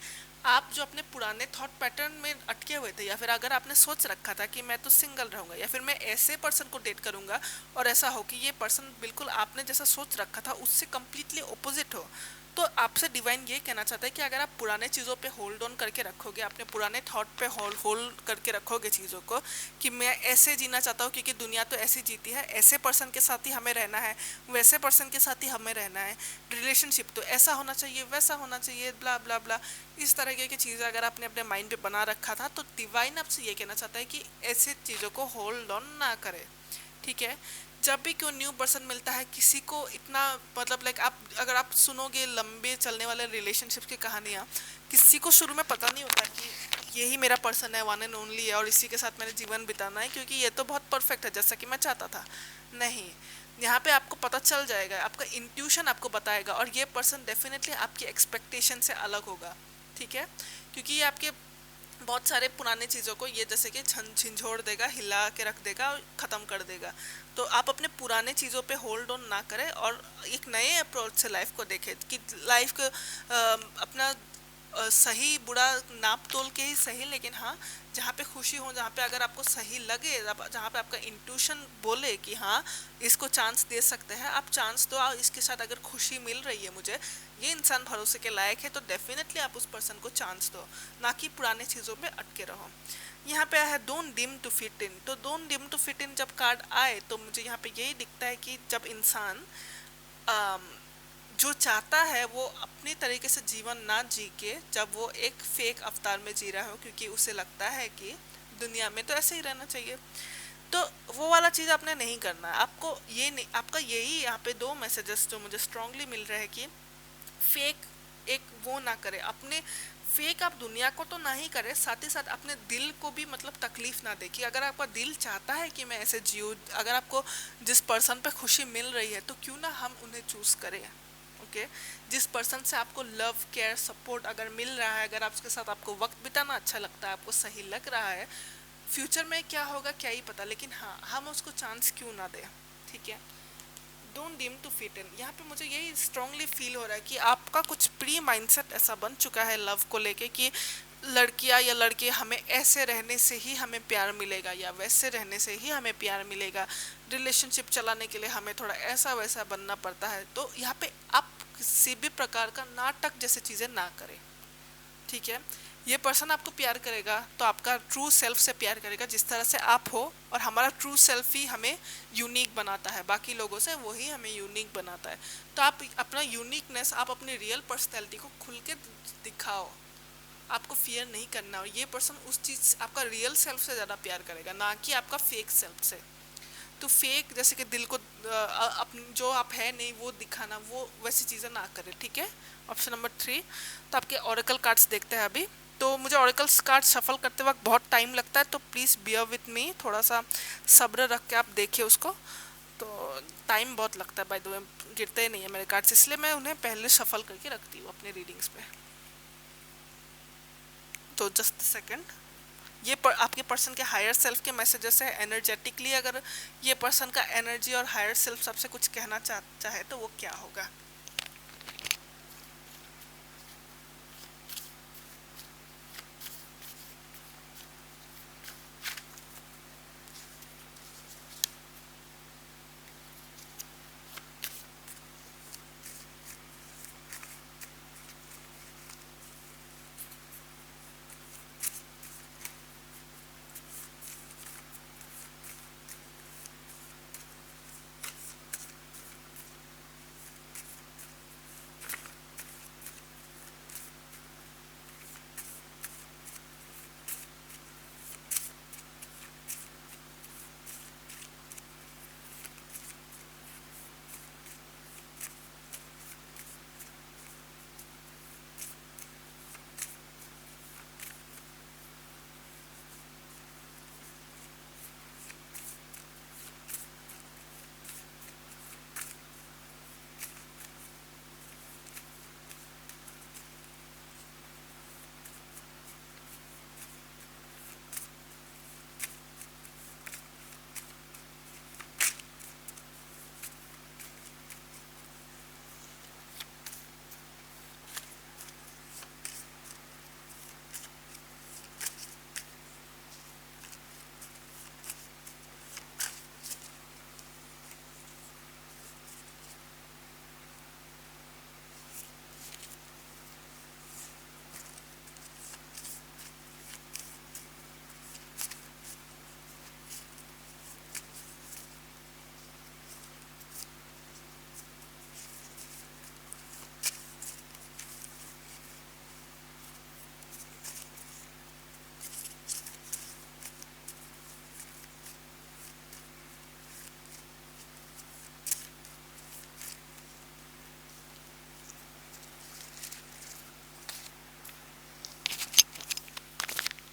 आप जो अपने पुराने थॉट पैटर्न में अटके हुए थे, या फिर अगर आपने सोच रखा था कि मैं तो सिंगल रहूंगा, या फिर मैं ऐसे पर्सन को डेट करूंगा, और ऐसा हो कि ये पर्सन बिल्कुल आपने जैसा सोच रखा था उससे कम्प्लीटली ऑपोजिट हो, तो आपसे डिवाइन ये कहना चाहता है कि अगर आप पुराने चीज़ों पे होल्ड ऑन करके रखोगे, अपने पुराने थॉट पे होल्ड करके रखोगे चीज़ों को, कि मैं ऐसे जीना चाहता हूँ क्योंकि दुनिया तो ऐसी जीती है, ऐसे पर्सन के साथ ही हमें रहना है, वैसे पर्सन के साथ ही हमें रहना है, रिलेशनशिप तो ऐसा होना चाहिए, वैसा होना चाहिए, ब्ला ब्ला ब्ला, इस तरह की चीज़ें अगर आपने अपने माइंड पे बना रखा था, तो डिवाइन आपसे ये कहना चाहता है कि ऐसे चीज़ों को होल्ड ऑन ना करें। ठीक है। जब भी कोई न्यू पर्सन मिलता है किसी को, इतना मतलब लाइक आप अगर आप सुनोगे लंबे चलने वाले रिलेशनशिप की कहानियाँ, किसी को शुरू में पता नहीं होता कि यही मेरा पर्सन है, वन एंड ओनली है, और इसी के साथ मैंने जीवन बिताना है क्योंकि ये तो बहुत परफेक्ट है जैसा कि मैं चाहता था। नहीं, यहाँ पे आपको पता चल जाएगा, आपका इंट्यूशन आपको बताएगा, और ये पर्सन डेफिनेटली आपकी एक्सपेक्टेशन से अलग होगा। ठीक है, क्योंकि ये आपके बहुत सारे पुराने चीज़ों को ये जैसे कि झंझोड़ देगा, हिला के रख देगा और ख़त्म कर देगा। तो आप अपने पुराने चीज़ों पे होल्ड ऑन ना करें, और एक नए अप्रोच से लाइफ को देखें कि लाइफ को अपना सही बुरा नाप तोल के ही सही, लेकिन हाँ जहाँ पे खुशी हो, जहाँ पे अगर आपको सही लगे, जहाँ पे आपका इंट्यूशन बोले कि हाँ इसको चांस दे सकते हैं, आप चांस दो। इसके साथ अगर खुशी मिल रही है मुझे, ये इंसान भरोसे के लायक है, तो डेफिनेटली आप उस पर्सन को चांस दो, ना कि पुराने चीज़ों में अटके रहो। यहाँ पे है don't dim to fit in. तो don't dim to fit in जब कार्ड आए तो मुझे यहाँ पे यही दिखता है कि जब इंसान अम, जो चाहता है वो अपनी तरीके से जीवन ना जी के, जब वो एक फेक अवतार में जी रहा हो, क्योंकि उसे लगता है कि दुनिया में तो ऐसे ही रहना चाहिए, तो वो वाला चीज़ आपने नहीं करना है। आपको ये नहीं, आपका यही यहाँ पे दो मैसेजेस जो मुझे स्ट्रांगली मिल रहे हैं कि फेक एक वो ना करे अपने, फेक आप दुनिया को तो ना ही करे, साथ ही साथ अपने दिल को भी मतलब तकलीफ ना देखिए। अगर आपका दिल चाहता है कि मैं ऐसे जीऊँ, अगर आपको जिस पर्सन पे खुशी मिल रही है तो क्यों ना हम उन्हें चूज करें। ओके, जिस पर्सन से आपको लव केयर सपोर्ट अगर मिल रहा है, अगर आपके साथ आपको वक्त बिताना अच्छा लगता है, आपको सही लग रहा है, फ्यूचर में क्या होगा क्या ही पता, लेकिन हाँ हम उसको चांस क्यों ना दें। ठीक है, don't deem to fit in. यहाँ पे मुझे यही स्ट्रांगली फील हो रहा है कि आपका कुछ प्री माइंडसेट ऐसा बन चुका है लव को लेके कि लड़कियां या लड़के हमें ऐसे रहने से ही हमें प्यार मिलेगा या वैसे रहने से ही हमें प्यार मिलेगा, रिलेशनशिप चलाने के लिए हमें थोड़ा ऐसा वैसा बनना पड़ता है। तो यहाँ पे आप किसी भी प्रकार का नाटक जैसे चीज़ें ना करें। ठीक है, ये पर्सन आपको प्यार करेगा तो आपका ट्रू सेल्फ से प्यार करेगा जिस तरह से आप हो, और हमारा ट्रू सेल्फ ही हमें यूनिक बनाता है, बाकी लोगों से वही हमें यूनिक बनाता है। तो आप अपना यूनिकनेस, आप अपनी रियल पर्सनैलिटी को खुल के दिखाओ, आपको फियर नहीं करना। और ये पर्सन उस चीज़ आपका रियल सेल्फ से ज़्यादा प्यार करेगा, ना कि आपका फेक सेल्फ से। तो फेक जैसे कि दिल को अपन जो आप है नहीं वो दिखाना, वो वैसी चीज़ें ना करें। ठीक है, ऑप्शन नंबर 3। तो आपके ओरेकल कार्ड्स देखते हैं अभी। तो मुझे ओरेकल्स कार्ड शफल करते वक्त बहुत टाइम लगता है, तो प्लीज़ बियर विथ मी, थोड़ा सा सब्र रख के आप देखिए उसको। तो टाइम बहुत लगता है, बाय द वे गिरते ही नहीं है मेरे कार्ड्स, इसलिए मैं उन्हें पहले शफल करके रखती हूँ अपने रीडिंग्स पे। तो जस्ट सेकंड। ये आपके पर्सन के हायर सेल्फ के मैसेजेस है एनर्जेटिकली। अगर ये पर्सन का एनर्जी और हायर सेल्फ सबसे कुछ कहना चाहता है तो वो क्या होगा।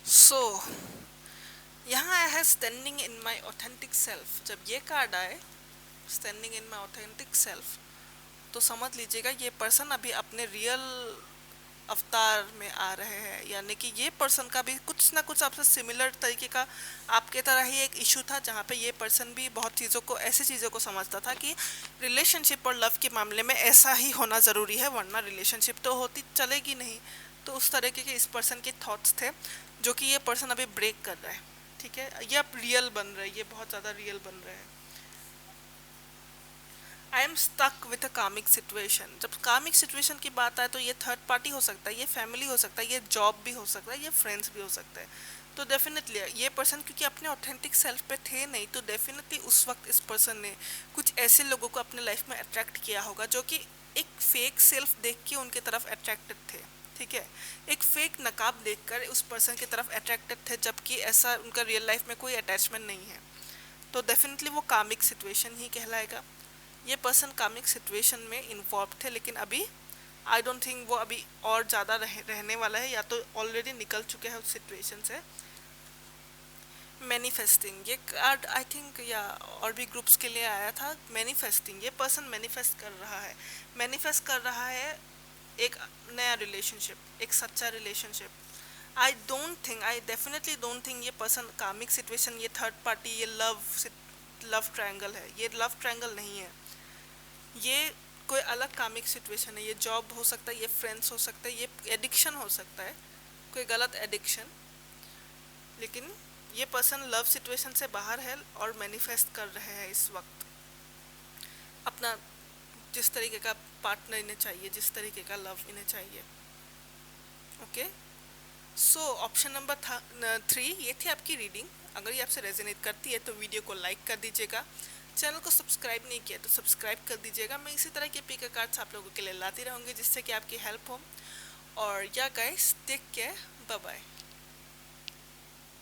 सो यहाँ है standing in my authentic self. जब ये कार्ड आए standing in my authentic self, तो समझ लीजिएगा ये पर्सन अभी अपने रियल अवतार में आ रहे हैं, यानी कि ये पर्सन का भी कुछ ना कुछ आपसे सिमिलर तरीके का आपके तरह ही एक इशू था, जहाँ पे ये पर्सन भी बहुत चीज़ों को, ऐसी चीज़ों को समझता था कि रिलेशनशिप और लव के मामले में ऐसा ही होना ज़रूरी है, वरना रिलेशनशिप तो होती चलेगी नहीं। तो उस तरीके के इस पर्सन के थॉट्स थे जो कि ये पर्सन अभी ब्रेक कर रहा है। ठीक है, ये अब रियल बन रहा है, ये बहुत ज़्यादा रियल बन रहा है। I am stuck with a comic situation. जब कामिक सिचुएशन की बात आए तो ये थर्ड पार्टी हो सकता है, ये फैमिली हो सकता है, ये जॉब भी हो सकता है, ये फ्रेंड्स भी हो सकता है। तो डेफिनेटली ये पर्सन क्योंकि अपने ऑथेंटिक सेल्फ पे थे नहीं, तो डेफिनेटली उस वक्त इस पर्सन ने कुछ ऐसे लोगों को अपने लाइफ में अट्रैक्ट किया होगा जो कि एक फेक सेल्फ देख के उनके तरफ अट्रैक्टेड थे। ठीक है, एक फेक नकाब देखकर उस पर्सन की तरफ अट्रैक्टेड थे, जबकि ऐसा उनका रियल लाइफ में कोई अटैचमेंट नहीं है। तो डेफिनेटली वो कामिक सिचुएशन ही कहलाएगा। ये पर्सन कामिक सिचुएशन में इन्वॉल्व थे, लेकिन अभी आई डोंट थिंक वो अभी और ज़्यादा रहने वाला है, या तो ऑलरेडी निकल चुके हैं उस सिचुएशन से। मैनिफेस्टिंग, ये कार्ड आई थिंक या और भी ग्रुप्स के लिए आया था। मैनिफेस्टिंग, ये पर्सन मैनिफेस्ट कर रहा है, मैनिफेस्ट कर रहा है एक नया रिलेशनशिप, एक सच्चा relationship. I don't think, I definitely don't think ये पर्सन कामिक सिचुएशन, ये थर्ड पार्टी, ये लव ट्रायंगल है, ये लव ट्रायंगल नहीं है। ये कोई अलग कामिक सिचुएशन है। ये जॉब हो सकता है, ये फ्रेंड्स हो सकता है, ये एडिक्शन हो सकता है, कोई गलत एडिक्शन। लेकिन ये पर्सन लव सिचुएशन से बाहर है और मैनिफेस्ट कर रहे हैं इस वक्त अपना, जिस तरीके का पार्टनर इन्हें चाहिए, जिस तरीके का लव इन्हें चाहिए। ओके, सो ऑप्शन नंबर 3 ये थी आपकी रीडिंग। अगर ये आपसे रेजोनेट करती है तो वीडियो को लाइक कर दीजिएगा, चैनल को सब्सक्राइब नहीं किया तो सब्सक्राइब कर दीजिएगा। मैं इसी तरह के पिक कार्ड्स आप लोगों के लिए लाती रहूँगी जिससे कि आपकी हेल्प हो। और या guys, take care, bye bye.